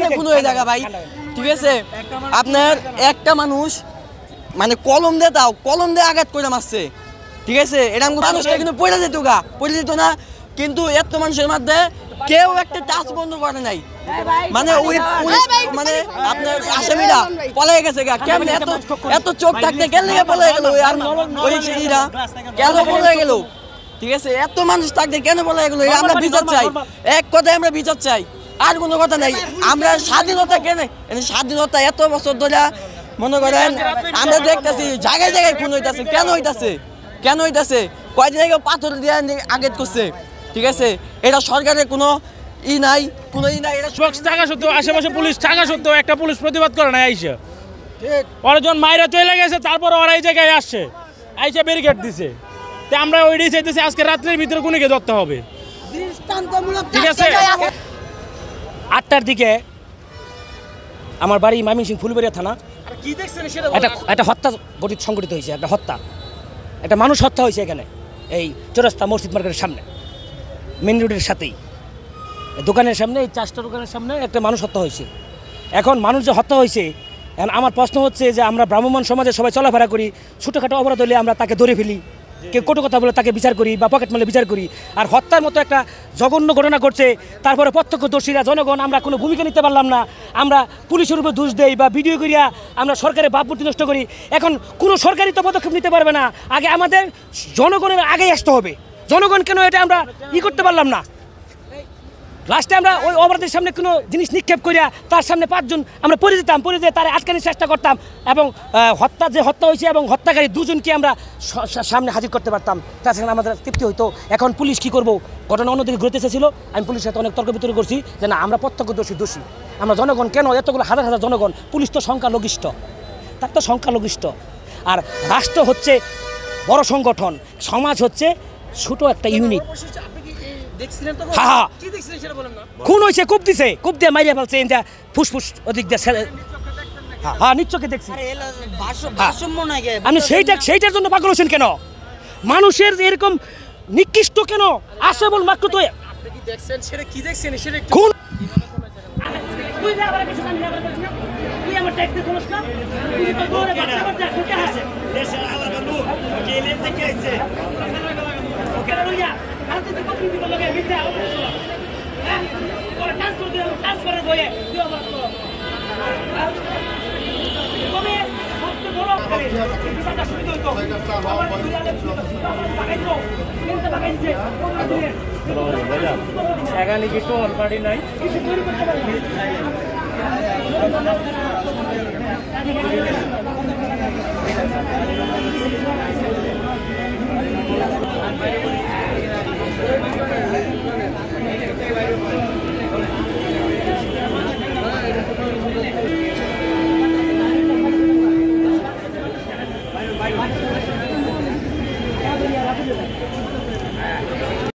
কেমনে খুন হয়ে জায়গা ভাই ঠিক আছে আপনার একটা মানুষ মানে কলম দিয়ে আঘাত করে মারছে ঠিক আছে এরকম মানুষটা কিন্তু পড়ে যেত না কিন্তু এত মানুষের মধ্যে কেউ একটা টাচ বন্ধ করে নাই মানে ওই মানে আপনার আসামিরা পলাই গেছে কেমন এত চোখ থাকতে কেন পলাই গেল ওই সিঁড়িরা কেন পলাই গেল ঠিক আছে এত মানুষ থাকতে কেন পলাই গেল আমরা বিচার চাই এক কথায় আমরা বিচার চাই আর কোনো কথা নাই আমরা স্বাধীনতা স্বাধীনতা এত বছর ধরে মনে করেন আমরা দেখতেছি জায়গায় জায়গায় খুন হইতাছে কেন হইতাছে কয়দিন আগে পাথর দিয়ে আঘাত করছে ঠিক আছে এটা সরকারের কোনো নাই এটা টাকা সত্ত্বেও আশেপাশে পুলিশ টাকা সত্ত্বেও একটা পুলিশ প্রতিবাদ করে না আইসে ওরা যখন মাইরা চলে গেছে তারপর ওরা এই জায়গায় আসছে আইসে ব্যারিকেড দিছে তো আমরা ওইটাই চাইতেছি আজকে রাত্রের ভিতরে কোনকে ধরতে হবে ঠিক আছে 8টার দিকে আমার বাড়ি ময়মনসিংহ ফুলবাড়িয়া থানা একটা হত্যা সংঘটিত হয়েছে একটা মানুষ হত্যা হয়েছে এখানে এই চৌরাস্তা মসজিদ মার্কেটের সামনে মেন রোডের সাথেই দোকানের সামনে এই 4টা দোকানের সামনে একটা মানুষ হত্যা হয়েছে এখন মানুষ যে হত্যা হয়েছে আমার প্রশ্ন হচ্ছে যে আমরা ব্রাহ্মণ সমাজে সবাই চলাফেরা করি ছোটোখাটো অপরাধ হলে আমরা তাকে ধরে ফেলি কেউ কটু কথা বলে তাকে বিচার করি বা পকেট মারলে বিচার করি আর হত্যার মতো একটা জঘন্য ঘটনা ঘটছে তারপরে প্রত্যক্ষদর্শীরা জনগণ আমরা কোনো ভূমিকা নিতে পারলাম না আমরা পুলিশের উপর দোষ দেই বা ভিডিও করিয়া আমরা সরকারের ভাবমূর্তি নষ্ট করি এখন কোনো সরকারি তো পদক্ষেপ নিতে পারবে না আগে আমাদের জনগণের আগেই আসতে হবে জনগণ কেন এটা আমরা করতে পারলাম না লাস্টে আমরা ওই অপরাধের সামনে কোনো জিনিস নিক্ষেপ করিয়া তার সামনে 5 জন আমরা পড়ে যেয়ে তারা আটকানোর চেষ্টা করতাম এবং হত্যা হয়েছে এবং হত্যাকারী 2 জনকে আমরা সামনে হাজির করতে পারতাম তাছাড়া আমাদের তৃপ্তি হইতো এখন পুলিশ কি করব ঘটনা অন্যদিকে ঘটতে চেয়েছিল আমি পুলিশের সাথে অনেক তর্ক বিতর্ক করছি যে না আমরা প্রত্যক্ষদর্শী দোষী আমরা জনগণ কেন এতগুলো হাজার হাজার জনগণ পুলিশ তো সংখ্যালঘিষ্ঠ তার তো সংখ্যালঘিষ্ঠ আর রাষ্ট্র হচ্ছে বড় সংগঠন সমাজ হচ্ছে ছোট একটা ইউনিট খুন হয়েছে কূপ দিয়ে মাইরিয়া ফেলছে ফুসফুস ওদিক দিয়ে নিশ্চয়ই দেখছি আপনি সেইটার জন্য পাগল হচ্ছেন কেন মানুষের এরকম নিকৃষ্ট কেন আসে বল মাত্র তো খুন এখানে কি কোন পার্টি নাই Thank you.